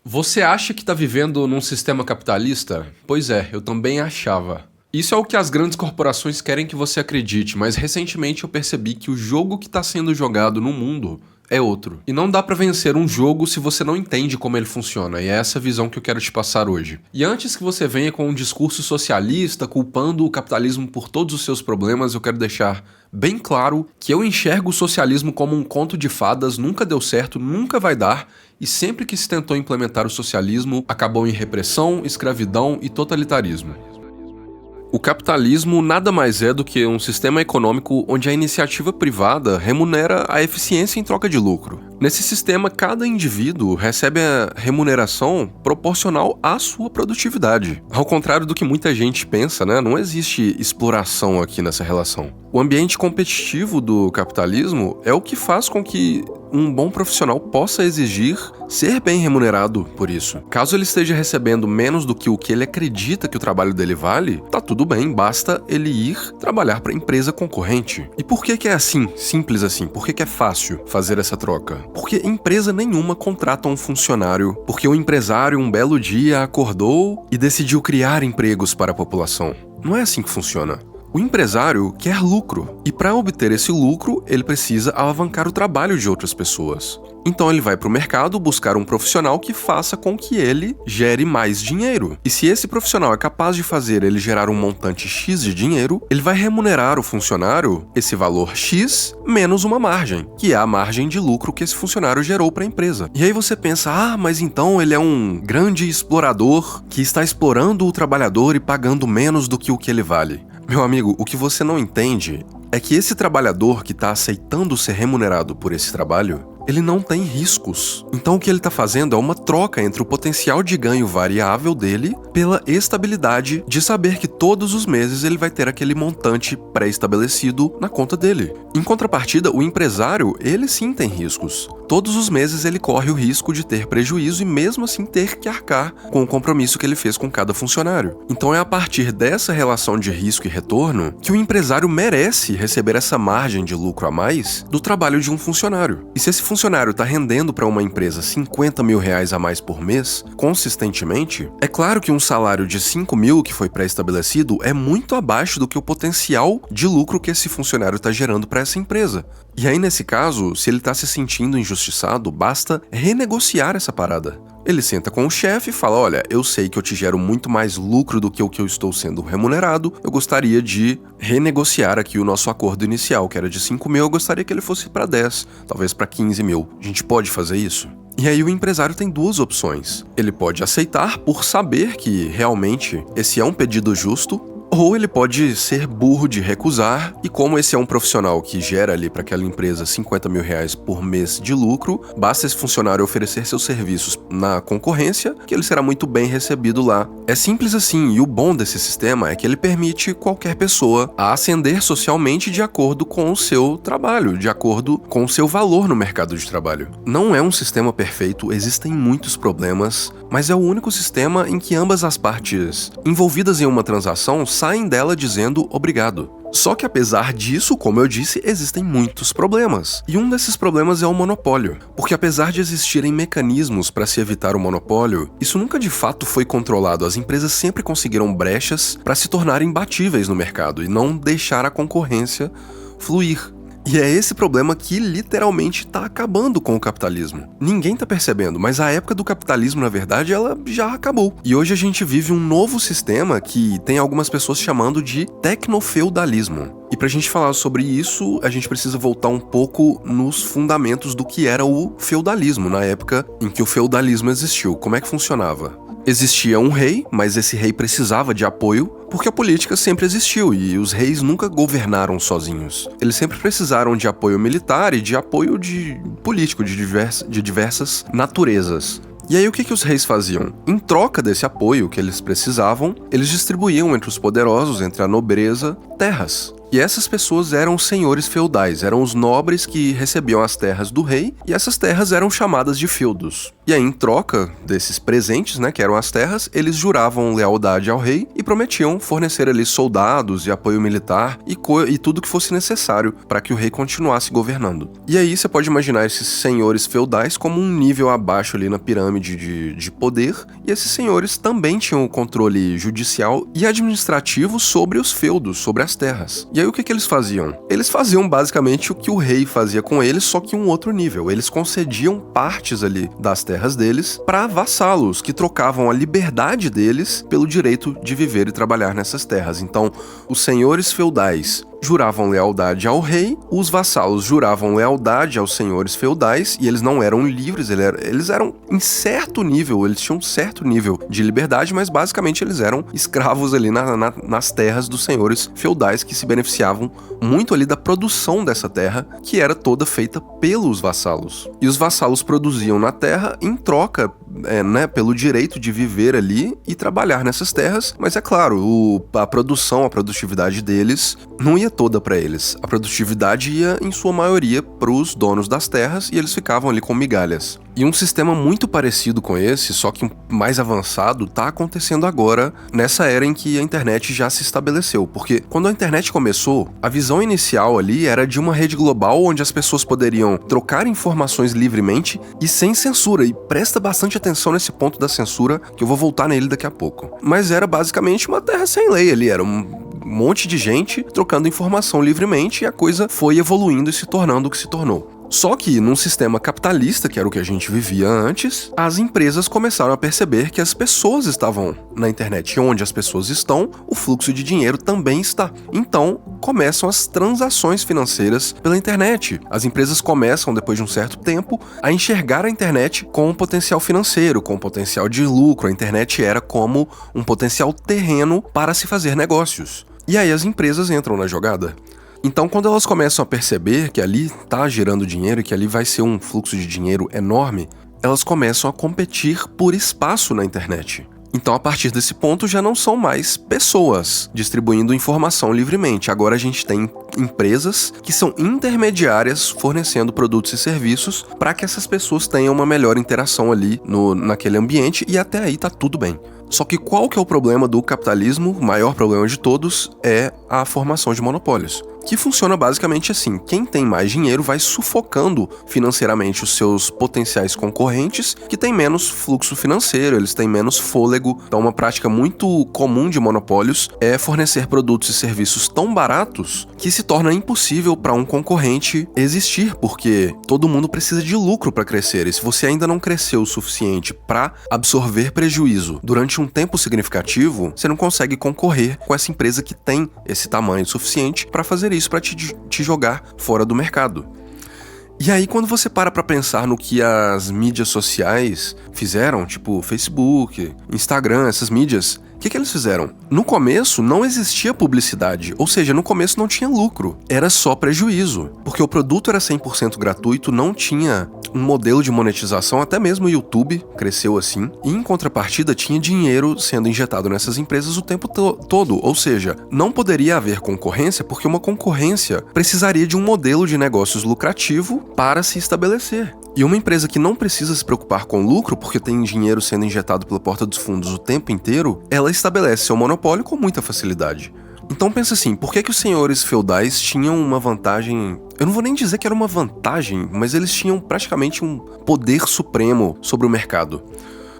Você acha que está vivendo num sistema capitalista? Pois é, eu também achava. Isso é o que as grandes corporações querem que você acredite, mas recentemente eu percebi que o jogo que está sendo jogado no mundo é outro. E não dá pra vencer um jogo se você não entende como ele funciona, e é essa visão que eu quero te passar hoje. E antes que você venha com um discurso socialista culpando o capitalismo por todos os seus problemas, eu quero deixar bem claro que eu enxergo o socialismo como um conto de fadas, nunca deu certo, nunca vai dar, e sempre que se tentou implementar o socialismo, acabou em repressão, escravidão e totalitarismo. O capitalismo nada mais é do que um sistema econômico onde a iniciativa privada remunera a eficiência em troca de lucro. Nesse sistema, cada indivíduo recebe a remuneração proporcional à sua produtividade. Ao contrário do que muita gente pensa, não existe exploração aqui nessa relação. O ambiente competitivo do capitalismo é o que faz com que um bom profissional possa exigir ser bem remunerado por isso. Caso ele esteja recebendo menos do que o que ele acredita que o trabalho dele vale, tá tudo bem, basta ele ir trabalhar para a empresa concorrente. E por que é assim, simples assim? Por que é fácil fazer essa troca? Porque empresa nenhuma contrata um funcionário porque o empresário um belo dia acordou e decidiu criar empregos para a população. Não é assim que funciona. O empresário quer lucro, e para obter esse lucro, ele precisa alavancar o trabalho de outras pessoas. Então ele vai para o mercado buscar um profissional que faça com que ele gere mais dinheiro. E se esse profissional é capaz de fazer ele gerar um montante X de dinheiro, ele vai remunerar o funcionário esse valor X menos uma margem, que é a margem de lucro que esse funcionário gerou para a empresa. E aí você pensa, mas então ele é um grande explorador que está explorando o trabalhador e pagando menos do que o que ele vale. Meu amigo, o que você não entende é que esse trabalhador que está aceitando ser remunerado por esse trabalho, ele não tem riscos. Então o que ele está fazendo é uma troca entre o potencial de ganho variável dele pela estabilidade de saber que todos os meses ele vai ter aquele montante pré-estabelecido na conta dele. Em contrapartida, o empresário, ele sim tem riscos. Todos os meses ele corre o risco de ter prejuízo e mesmo assim ter que arcar com o compromisso que ele fez com cada funcionário. Então é a partir dessa relação de risco e retorno que o empresário merece receber essa margem de lucro a mais do trabalho de um funcionário. E se esse funcionário está rendendo para uma empresa 50 mil reais a mais por mês, consistentemente, é claro que um salário de 5 mil que foi pré-estabelecido é muito abaixo do que o potencial de lucro que esse funcionário está gerando para essa empresa. E aí, nesse caso, se ele está se sentindo injustiçado, basta renegociar essa parada. Ele senta com o chefe e fala, olha, eu sei que eu te gero muito mais lucro do que o que eu estou sendo remunerado, eu gostaria de renegociar aqui o nosso acordo inicial, que era de 5 mil, eu gostaria que ele fosse para 10, talvez para 15 mil. A gente pode fazer isso? E aí o empresário tem duas opções. Ele pode aceitar por saber que realmente esse é um pedido justo, ou ele pode ser burro de recusar, e como esse é um profissional que gera ali para aquela empresa 50 mil reais por mês de lucro, basta esse funcionário oferecer seus serviços na concorrência, que ele será muito bem recebido lá. É simples assim, e o bom desse sistema é que ele permite qualquer pessoa a ascender socialmente de acordo com o seu trabalho, de acordo com o seu valor no mercado de trabalho. Não é um sistema perfeito, existem muitos problemas, mas é o único sistema em que ambas as partes envolvidas em uma transação saem dela dizendo obrigado. Só que apesar disso, como eu disse, existem muitos problemas. E um desses problemas é o monopólio. Porque apesar de existirem mecanismos para se evitar o monopólio, isso nunca de fato foi controlado. As empresas sempre conseguiram brechas para se tornarem imbatíveis no mercado e não deixar a concorrência fluir. E é esse problema que literalmente está acabando com o capitalismo. Ninguém está percebendo, mas a época do capitalismo, na verdade, ela já acabou. E hoje a gente vive um novo sistema que tem algumas pessoas chamando de tecnofeudalismo. E pra gente falar sobre isso, a gente precisa voltar um pouco nos fundamentos do que era o feudalismo, na época em que o feudalismo existiu. Como é que funcionava? Existia um rei, mas esse rei precisava de apoio, porque a política sempre existiu e os reis nunca governaram sozinhos. Eles sempre precisaram de apoio militar e de apoio político de diversas naturezas. E aí o que os reis faziam? Em troca desse apoio que eles precisavam, eles distribuíam entre os poderosos, entre a nobreza, terras. E essas pessoas eram os senhores feudais, eram os nobres que recebiam as terras do rei, e essas terras eram chamadas de feudos. E aí, em troca desses presentes, né, que eram as terras, eles juravam lealdade ao rei e prometiam fornecer ali soldados e apoio militar e tudo que fosse necessário para que o rei continuasse governando. E aí você pode imaginar esses senhores feudais como um nível abaixo ali na pirâmide de poder, e esses senhores também tinham o controle judicial e administrativo sobre os feudos, sobre as terras. E aí o que eles faziam? Eles faziam basicamente o que o rei fazia com eles, só que um outro nível. Eles concediam partes ali das terras deles para vassalos, que trocavam a liberdade deles pelo direito de viver e trabalhar nessas terras. Então, os senhores feudais juravam lealdade ao rei, os vassalos juravam lealdade aos senhores feudais, e eles não eram livres, eles eram em certo nível, eles tinham um certo nível de liberdade, mas basicamente eles eram escravos ali nas terras dos senhores feudais, que se beneficiavam muito ali da produção dessa terra, que era toda feita pelos vassalos. E os vassalos produziam na terra em troca, pelo direito de viver ali e trabalhar nessas terras, mas é claro, a produtividade deles não ia toda para eles. A produtividade ia, em sua maioria, para os donos das terras, e eles ficavam ali com migalhas. E um sistema muito parecido com esse, só que mais avançado, está acontecendo agora, nessa era em que a internet já se estabeleceu. Porque quando a internet começou, a visão inicial ali era de uma rede global onde as pessoas poderiam trocar informações livremente e sem censura. E presta bastante atenção nesse ponto da censura, que eu vou voltar nele daqui a pouco. Mas era basicamente uma terra sem lei ali, era um monte de gente trocando informação livremente, e a coisa foi evoluindo e se tornando o que se tornou. Só que, num sistema capitalista, que era o que a gente vivia antes, as empresas começaram a perceber que as pessoas estavam na internet. E onde as pessoas estão, o fluxo de dinheiro também está. Então, começam as transações financeiras pela internet. As empresas começam, depois de um certo tempo, a enxergar a internet com um potencial financeiro, com um potencial de lucro. A internet era como um potencial terreno para se fazer negócios. E aí as empresas entram na jogada. Então, quando elas começam a perceber que ali está gerando dinheiro e que ali vai ser um fluxo de dinheiro enorme, elas começam a competir por espaço na internet. Então, a partir desse ponto, já não são mais pessoas distribuindo informação livremente. Agora a gente tem empresas que são intermediárias fornecendo produtos e serviços para que essas pessoas tenham uma melhor interação ali naquele ambiente, e até aí tá tudo bem. Só que qual que é o problema do capitalismo? O maior problema de todos é a formação de monopólios, que funciona basicamente assim: quem tem mais dinheiro vai sufocando financeiramente os seus potenciais concorrentes, que têm menos fluxo financeiro, eles têm menos fôlego. Então, uma prática muito comum de monopólios é fornecer produtos e serviços tão baratos que se torna impossível para um concorrente existir, porque todo mundo precisa de lucro para crescer, e se você ainda não cresceu o suficiente para absorver prejuízo durante um tempo significativo, você não consegue concorrer com essa empresa que tem esse tamanho suficiente para fazer isso, para te jogar fora do mercado. E aí, quando você para pensar no que as mídias sociais fizeram, tipo Facebook, Instagram, essas mídias, o que eles fizeram? No começo, não existia publicidade, ou seja, no começo não tinha lucro, era só prejuízo, porque o produto era 100% gratuito, não tinha um modelo de monetização, até mesmo o YouTube cresceu assim, e em contrapartida tinha dinheiro sendo injetado nessas empresas o tempo todo, ou seja, não poderia haver concorrência, porque uma concorrência precisaria de um modelo de negócios lucrativo para se estabelecer. E uma empresa que não precisa se preocupar com lucro, porque tem dinheiro sendo injetado pela porta dos fundos o tempo inteiro, ela estabelece seu monopólio com muita facilidade. Então pensa assim, por que os senhores feudais tinham uma vantagem? Eu não vou nem dizer que era uma vantagem, mas eles tinham praticamente um poder supremo sobre o mercado.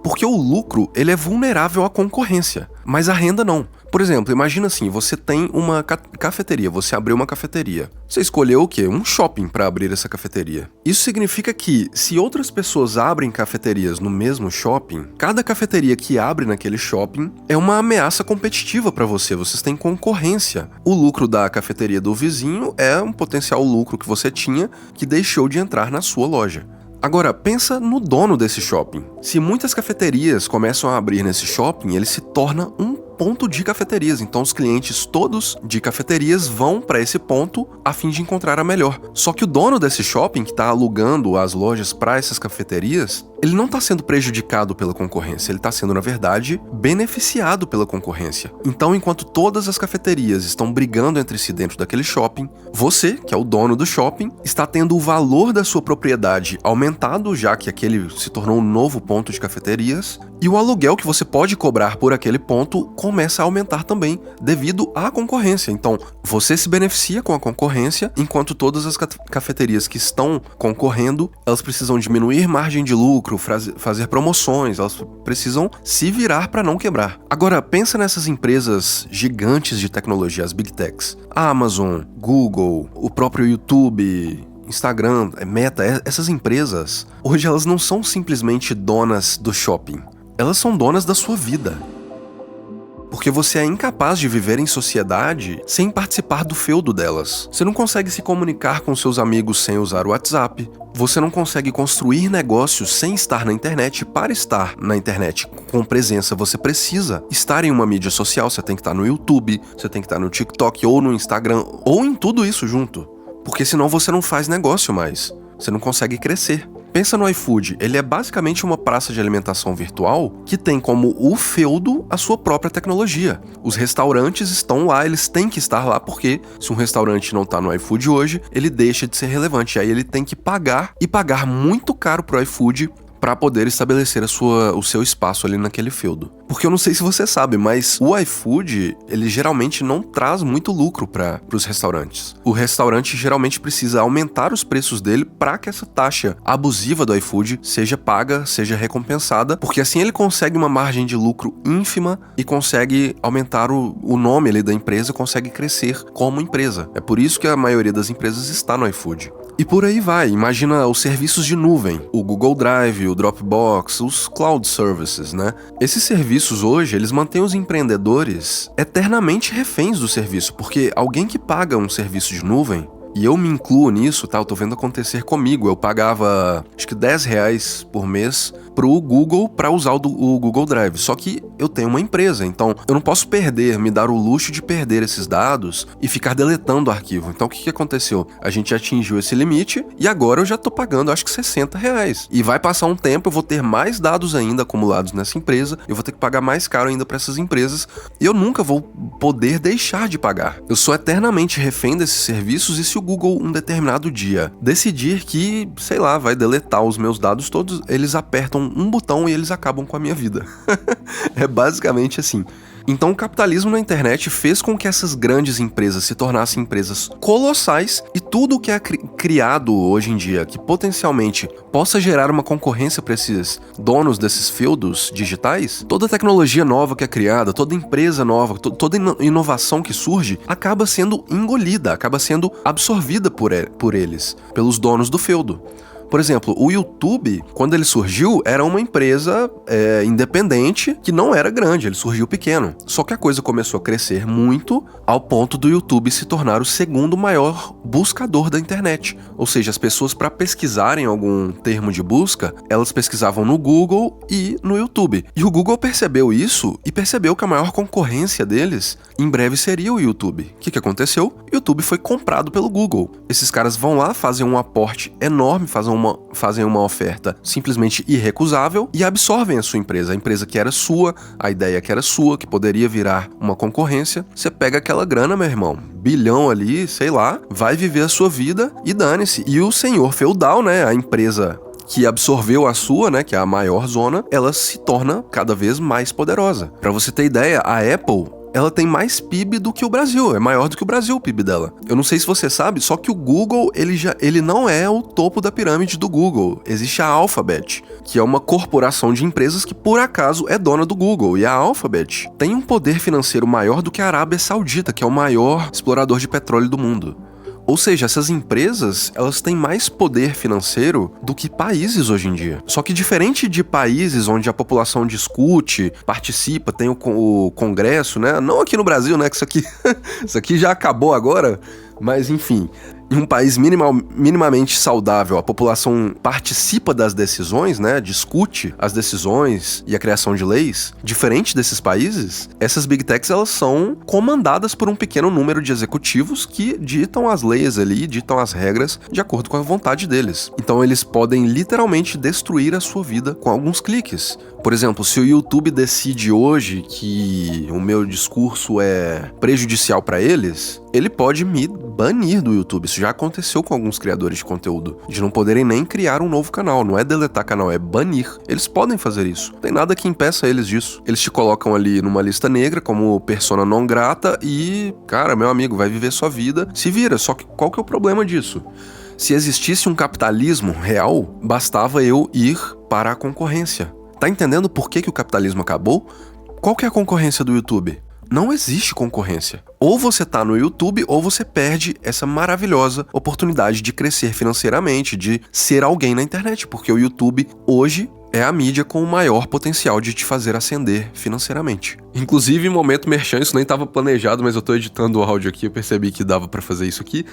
Porque o lucro, ele é vulnerável à concorrência, mas a renda não. Por exemplo, imagina assim, você tem uma cafeteria, você abriu uma cafeteria. Você escolheu o quê? Um shopping para abrir essa cafeteria. Isso significa que, se outras pessoas abrem cafeterias no mesmo shopping, cada cafeteria que abre naquele shopping é uma ameaça competitiva para você, vocês têm concorrência. O lucro da cafeteria do vizinho é um potencial lucro que você tinha que deixou de entrar na sua loja. Agora, pensa no dono desse shopping. Se muitas cafeterias começam a abrir nesse shopping, ele se torna um ponto de cafeterias. Então, os clientes todos de cafeterias vão para esse ponto a fim de encontrar a melhor. Só que o dono desse shopping, que está alugando as lojas para essas cafeterias, ele não está sendo prejudicado pela concorrência, ele está sendo, na verdade, beneficiado pela concorrência. Então, enquanto todas as cafeterias estão brigando entre si dentro daquele shopping, você, que é o dono do shopping, está tendo o valor da sua propriedade aumentado, já que aquele se tornou um novo ponto de cafeterias, e o aluguel que você pode cobrar por aquele ponto começa a aumentar também, devido à concorrência. Então, você se beneficia com a concorrência, enquanto todas as cafeterias que estão concorrendo, elas precisam diminuir margem de lucro, fazer promoções, elas precisam se virar para não quebrar. Agora, pensa nessas empresas gigantes de tecnologia, as Big Techs. A Amazon, Google, o próprio YouTube, Instagram, Meta, essas empresas, hoje elas não são simplesmente donas do shopping. Elas são donas da sua vida. Porque você é incapaz de viver em sociedade sem participar do feudo delas. Você não consegue se comunicar com seus amigos sem usar o WhatsApp. Você não consegue construir negócios sem estar na internet. Para estar na internet com presença, você precisa estar em uma mídia social. Você tem que estar no YouTube, você tem que estar no TikTok ou no Instagram, ou em tudo isso junto. Porque senão você não faz negócio mais. Você não consegue crescer. Pensa no iFood, ele é basicamente uma praça de alimentação virtual que tem como o feudo a sua própria tecnologia. Os restaurantes estão lá, eles têm que estar lá, porque se um restaurante não está no iFood hoje, ele deixa de ser relevante. Aí ele tem que pagar, e pagar muito caro pro iFood para poder estabelecer o seu espaço ali naquele feudo. Porque eu não sei se você sabe, mas o iFood, ele geralmente não traz muito lucro para os restaurantes. O restaurante geralmente precisa aumentar os preços dele para que essa taxa abusiva do iFood seja paga, seja recompensada, porque assim ele consegue uma margem de lucro ínfima e consegue aumentar o nome ali da empresa, consegue crescer como empresa. É por isso que a maioria das empresas está no iFood. E por aí vai, imagina os serviços de nuvem, o Google Drive, o Dropbox, os Cloud Services, né? Esses serviços hoje, eles mantêm os empreendedores eternamente reféns do serviço, porque alguém que paga um serviço de nuvem, e eu me incluo nisso, tá? Eu tô vendo acontecer comigo. Eu pagava, acho que R$10 por mês pro Google para usar o Google Drive. Só que eu tenho uma empresa, então eu não posso me dar o luxo de perder esses dados e ficar deletando o arquivo. Então o que aconteceu? A gente atingiu esse limite e agora eu já tô pagando, acho que R$60. E vai passar um tempo, eu vou ter mais dados ainda acumulados nessa empresa, eu vou ter que pagar mais caro ainda para essas empresas e eu nunca vou poder deixar de pagar. Eu sou eternamente refém desses serviços, e se o Google um determinado dia decidir que, sei lá, vai deletar os meus dados todos, eles apertam um botão e eles acabam com a minha vida. É basicamente assim. Então o capitalismo na internet fez com que essas grandes empresas se tornassem empresas colossais, e tudo que é criado hoje em dia que potencialmente possa gerar uma concorrência para esses donos desses feudos digitais, toda tecnologia nova que é criada, toda empresa nova, toda inovação que surge, acaba sendo engolida, acaba sendo absorvida por eles, pelos donos do feudo. Por exemplo, o YouTube, quando ele surgiu, era uma empresa independente que não era grande, ele surgiu pequeno. Só que a coisa começou a crescer muito ao ponto do YouTube se tornar o segundo maior buscador da internet. Ou seja, as pessoas, para pesquisarem algum termo de busca, elas pesquisavam no Google e no YouTube. E o Google percebeu isso e percebeu que a maior concorrência deles em breve seria o YouTube. O que aconteceu? O YouTube foi comprado pelo Google. Esses caras vão lá, fazem um aporte enorme, fazem uma oferta simplesmente irrecusável e absorvem a sua empresa. A empresa que era sua, a ideia que era sua, que poderia virar uma concorrência. Você pega aquela grana, meu irmão, bilhão ali, sei lá, vai viver a sua vida e dane-se. E o senhor feudal, né, a empresa que absorveu a sua, né, que é a maior zona, ela se torna cada vez mais poderosa. Pra você ter ideia, a Apple, ela tem mais PIB do que o Brasil, é maior do que o Brasil o PIB dela. Eu não sei se você sabe, só que o Google, ele não é o topo da pirâmide do Google. Existe a Alphabet, que é uma corporação de empresas que por acaso é dona do Google. E a Alphabet tem um poder financeiro maior do que a Arábia Saudita, que é o maior explorador de petróleo do mundo. Ou seja, essas empresas, elas têm mais poder financeiro do que países hoje em dia. Só que diferente de países onde a população discute, participa, tem o congresso, né? Não aqui no Brasil, né? Que isso aqui já acabou agora. Mas enfim, em um país minimamente saudável, a população participa das decisões, né? Discute as decisões e a criação de leis. Diferente desses países, essas Big Techs, elas são comandadas por um pequeno número de executivos que ditam as leis ali, ditam as regras de acordo com a vontade deles. Então eles podem literalmente destruir a sua vida com alguns cliques. Por exemplo, se o YouTube decide hoje que o meu discurso é prejudicial para eles, ele pode me banir do YouTube. Isso já aconteceu com alguns criadores de conteúdo, de não poderem nem criar um novo canal. Não é deletar canal, é banir. Eles podem fazer isso. Não tem nada que impeça eles disso. Eles te colocam ali numa lista negra como persona não grata e, cara, meu amigo, vai viver sua vida, se vira. Só que qual que é o problema disso? Se existisse um capitalismo real, bastava eu ir para a concorrência. Tá entendendo por que o capitalismo acabou? Qual que é a concorrência do YouTube? Não existe concorrência. Ou você tá no YouTube, ou você perde essa maravilhosa oportunidade de crescer financeiramente, de ser alguém na internet, porque o YouTube hoje é a mídia com o maior potencial de te fazer ascender financeiramente. Inclusive, em momento merchan, isso nem estava planejado, mas eu tô editando o áudio aqui, eu percebi que dava para fazer isso aqui.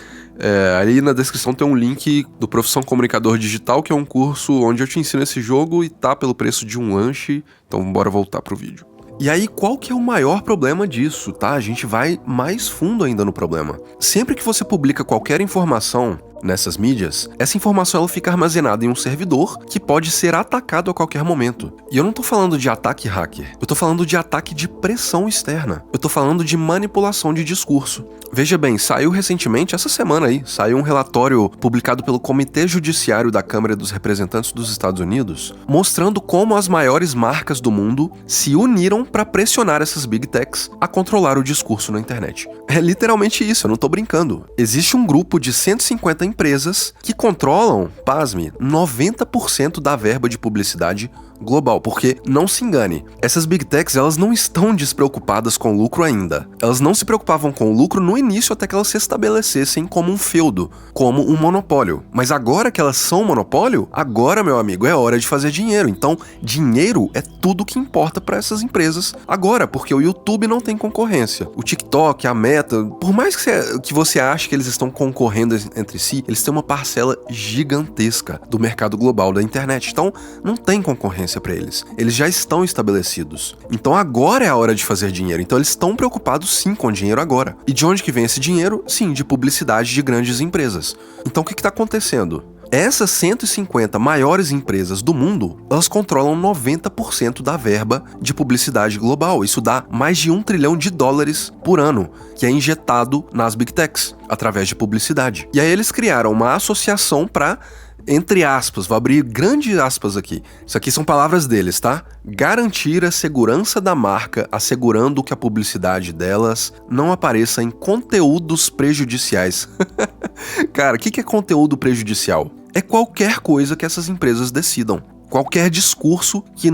Ali na descrição tem um link do Profissão Comunicador Digital, que é um curso onde eu te ensino esse jogo e tá pelo preço de um lanche. Então bora voltar pro vídeo. E aí, qual que é o maior problema disso, tá? A gente vai mais fundo ainda no problema. Sempre que você publica qualquer informação nessas mídias, essa informação ela fica armazenada em um servidor que pode ser atacado a qualquer momento. E eu não tô falando de ataque hacker, eu tô falando de ataque de pressão externa. Eu tô falando de manipulação de discurso. Veja bem, saiu recentemente, essa semana aí, saiu um relatório publicado pelo Comitê Judiciário da Câmara dos Representantes dos Estados Unidos, mostrando como as maiores marcas do mundo se uniram para pressionar essas Big Techs a controlar o discurso na internet. É literalmente isso, eu não tô brincando. Existe um grupo de 150 empresas que controlam, pasme, 90% da verba de publicidade global, porque, não se engane, essas Big Techs, elas não estão despreocupadas com lucro ainda. Elas não se preocupavam com o lucro no início até que elas se estabelecessem como um feudo, como um monopólio. Mas agora que elas são um monopólio, agora, meu amigo, é hora de fazer dinheiro. Então, dinheiro é tudo que importa para essas empresas agora, porque o YouTube não tem concorrência. O TikTok, a Meta, por mais que você ache que eles estão concorrendo entre si, eles têm uma parcela gigantesca do mercado global da internet. Então, não tem concorrência para eles. Eles já estão estabelecidos. Então agora é a hora de fazer dinheiro. Então eles estão preocupados sim com dinheiro agora. E de onde que vem esse dinheiro? Sim, de publicidade de grandes empresas. Então o que está acontecendo? Essas 150 maiores empresas do mundo, elas controlam 90% da verba de publicidade global. Isso dá mais de $1 trilhão por ano, que é injetado nas Big Techs, através de publicidade. E aí eles criaram uma associação para, entre aspas, vou abrir grandes aspas aqui. Isso aqui são palavras deles, tá? Garantir a segurança da marca, assegurando que a publicidade delas não apareça em conteúdos prejudiciais. Cara, o que é conteúdo prejudicial? É qualquer coisa que essas empresas decidam. Qualquer discurso que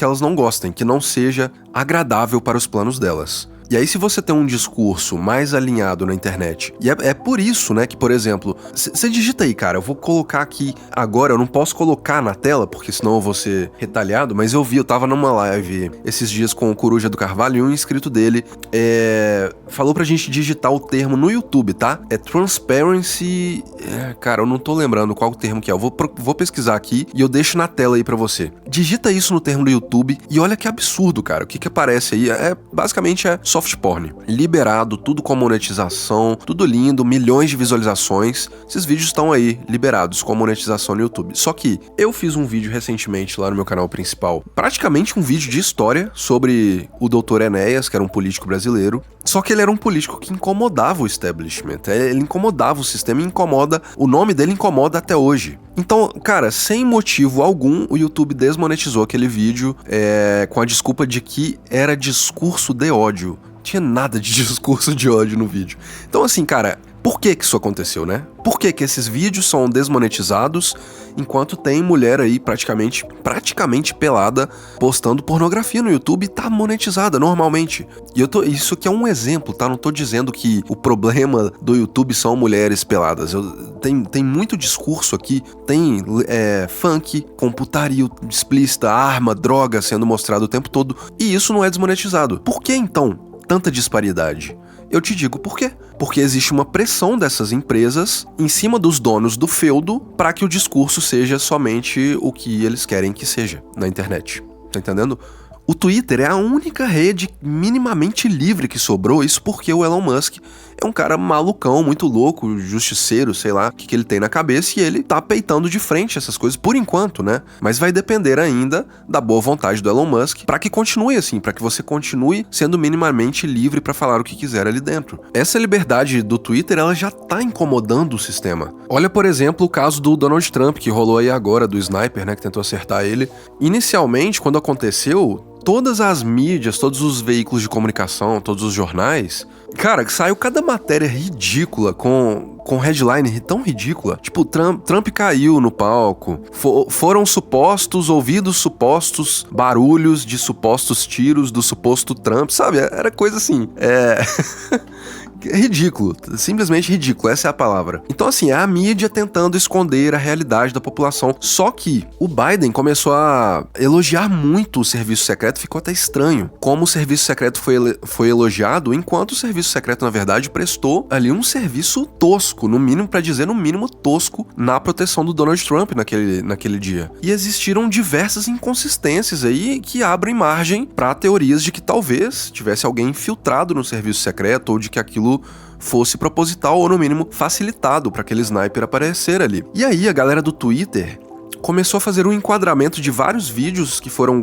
elas não gostem, que não seja agradável para os planos delas. E aí, se você tem um discurso mais alinhado na internet, e é por isso, né, que, por exemplo, você digita aí, cara, eu vou colocar aqui agora, eu não posso colocar na tela, porque senão eu vou ser retalhado, mas eu tava numa live esses dias com o Coruja do Carvalho e um inscrito dele falou pra gente digitar o termo no YouTube, tá? É transparency... cara, eu não tô lembrando qual o termo que é, eu vou pesquisar aqui e eu deixo na tela aí pra você. Digita isso no termo do YouTube e olha que absurdo, cara, o que aparece aí basicamente é soft porn, liberado, tudo com monetização, tudo lindo, milhões de visualizações. Esses vídeos estão aí liberados com monetização no YouTube. Só que eu fiz um vídeo recentemente lá no meu canal principal, praticamente um vídeo de história sobre o Dr. Enéas, que era um político brasileiro. Só que ele era um político que incomodava o establishment, ele incomodava o sistema e o nome dele incomoda até hoje. Então, cara, sem motivo algum, o YouTube desmonetizou aquele vídeo com a desculpa de que era discurso de ódio. Não tinha nada de discurso de ódio no vídeo. Então, assim, cara, por que isso aconteceu, né? Por que esses vídeos são desmonetizados enquanto tem mulher aí praticamente pelada postando pornografia no YouTube e tá monetizada normalmente? E isso aqui é um exemplo, tá? Não tô dizendo que o problema do YouTube são mulheres peladas. Tem muito discurso aqui, tem funk, computaria explícita, arma, droga sendo mostrado o tempo todo, e isso não é desmonetizado. Por que então tanta disparidade? Eu te digo por quê. porque existe uma pressão dessas empresas em cima dos donos do feudo para que o discurso seja somente o que eles querem que seja na internet. Tá entendendo? O Twitter é a única rede minimamente livre que sobrou, isso porque o Elon Musk é um cara malucão, muito louco, justiceiro, sei lá, o que ele tem na cabeça, e ele tá peitando de frente essas coisas por enquanto, né? Mas vai depender ainda da boa vontade do Elon Musk para que continue assim, para que você continue sendo minimamente livre para falar o que quiser ali dentro. Essa liberdade do Twitter, ela já tá incomodando o sistema. Olha, por exemplo, o caso do Donald Trump, que rolou aí agora, do sniper, né, que tentou acertar ele. Inicialmente, quando aconteceu, todas as mídias, todos os veículos de comunicação, todos os jornais, cara, saiu cada matéria ridícula com headline tão ridícula. Tipo, Trump caiu no palco, foram ouvidos supostos barulhos de supostos tiros do suposto Trump, sabe? Era coisa assim, ridículo, simplesmente ridículo, essa é a palavra. Então assim, é a mídia tentando esconder a realidade da população. Só que o Biden começou a elogiar muito o serviço secreto, ficou até estranho como o serviço secreto foi elogiado, enquanto o serviço secreto, na verdade, prestou ali um serviço tosco, no mínimo, pra dizer no mínimo tosco, na proteção do Donald Trump naquele dia. E existiram diversas inconsistências aí que abrem margem pra teorias de que talvez tivesse alguém infiltrado no serviço secreto, ou de que aquilo fosse proposital ou, no mínimo, facilitado para aquele sniper aparecer ali. E aí, a galera do Twitter começou a fazer um enquadramento de vários vídeos que foram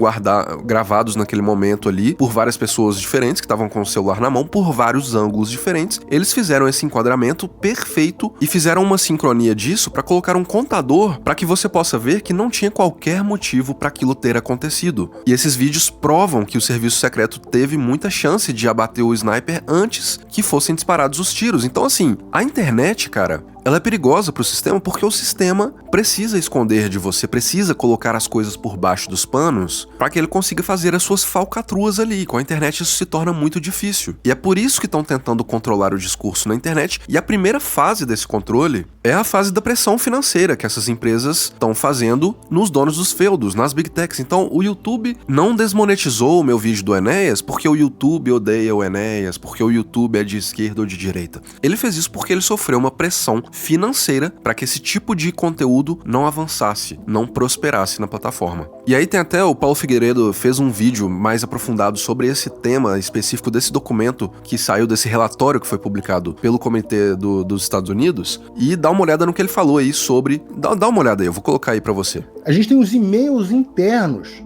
gravados naquele momento ali por várias pessoas diferentes que estavam com o celular na mão, por vários ângulos diferentes. Eles fizeram esse enquadramento perfeito e fizeram uma sincronia disso para colocar um contador para que você possa ver que não tinha qualquer motivo para aquilo ter acontecido. E esses vídeos provam que o serviço secreto teve muita chance de abater o sniper antes que fossem disparados os tiros. Então, assim, a internet, cara, ela é perigosa pro sistema porque o sistema precisa esconder de você, precisa colocar as coisas por baixo dos panos para que ele consiga fazer as suas falcatruas ali. Com a internet isso se torna muito difícil. E é por isso que estão tentando controlar o discurso na internet. E a primeira fase desse controle é a fase da pressão financeira que essas empresas estão fazendo nos donos dos feudos, nas big techs. Então o YouTube não desmonetizou o meu vídeo do Enéas porque o YouTube odeia o Enéas, porque o YouTube é de esquerda ou de direita. Ele fez isso porque ele sofreu uma pressão financeira para que esse tipo de conteúdo não avançasse, não prosperasse na plataforma. E aí tem até o Paulo Figueiredo fez um vídeo mais aprofundado sobre esse tema específico desse documento que saiu desse relatório que foi publicado pelo Comitê dos Estados Unidos, e dá uma olhada no que ele falou aí sobre... Dá uma olhada aí, eu vou colocar aí para você. A gente tem os e-mails internos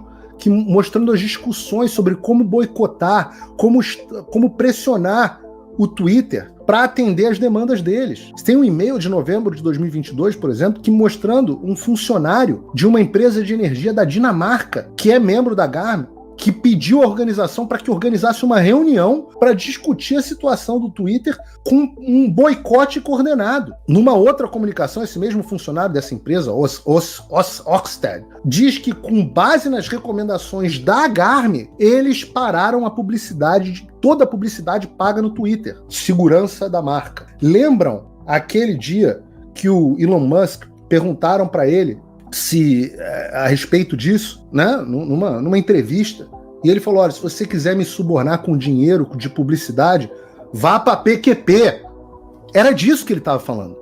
mostrando as discussões sobre como boicotar, como pressionar o Twitter para atender as demandas deles. Tem um e-mail de novembro de 2022, por exemplo, que mostrando um funcionário de uma empresa de energia da Dinamarca, que é membro da Garmin, que pediu à organização para que organizasse uma reunião para discutir a situação do Twitter com um boicote coordenado. Numa outra comunicação, esse mesmo funcionário dessa empresa, Orsted, diz que, com base nas recomendações da Garmin, eles pararam a publicidade, toda a publicidade paga no Twitter. Segurança da marca. Lembram aquele dia que o Elon Musk perguntaram para ele a respeito disso, né, numa entrevista, e ele falou: olha, se você quiser me subornar com dinheiro de publicidade, vá para PQP. Era disso que ele estava falando.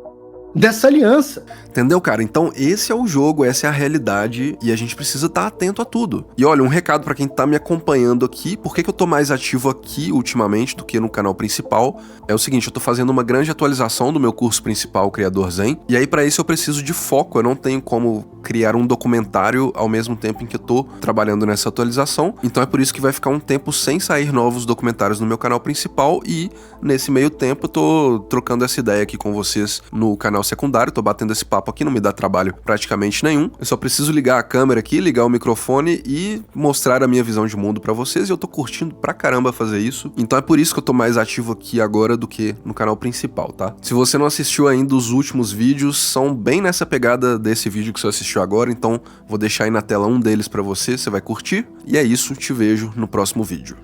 Dessa aliança. Entendeu, cara? Então esse é o jogo, essa é a realidade e a gente precisa estar atento a tudo. E olha, um recado pra quem tá me acompanhando aqui, por que eu tô mais ativo aqui ultimamente do que no canal principal, é o seguinte: eu tô fazendo uma grande atualização do meu curso principal, Criador Zen, e aí pra isso eu preciso de foco, eu não tenho como criar um documentário ao mesmo tempo em que eu tô trabalhando nessa atualização, então é por isso que vai ficar um tempo sem sair novos documentários no meu canal principal, e nesse meio tempo eu tô trocando essa ideia aqui com vocês no canal secundário, tô batendo esse papo aqui, não me dá trabalho praticamente nenhum, eu só preciso ligar a câmera aqui, ligar o microfone e mostrar a minha visão de mundo pra vocês, e eu tô curtindo pra caramba fazer isso, então é por isso que eu tô mais ativo aqui agora do que no canal principal, tá? Se você não assistiu ainda os últimos vídeos, são bem nessa pegada desse vídeo que você assistiu agora, então vou deixar aí na tela um deles pra você vai curtir, e é isso, te vejo no próximo vídeo.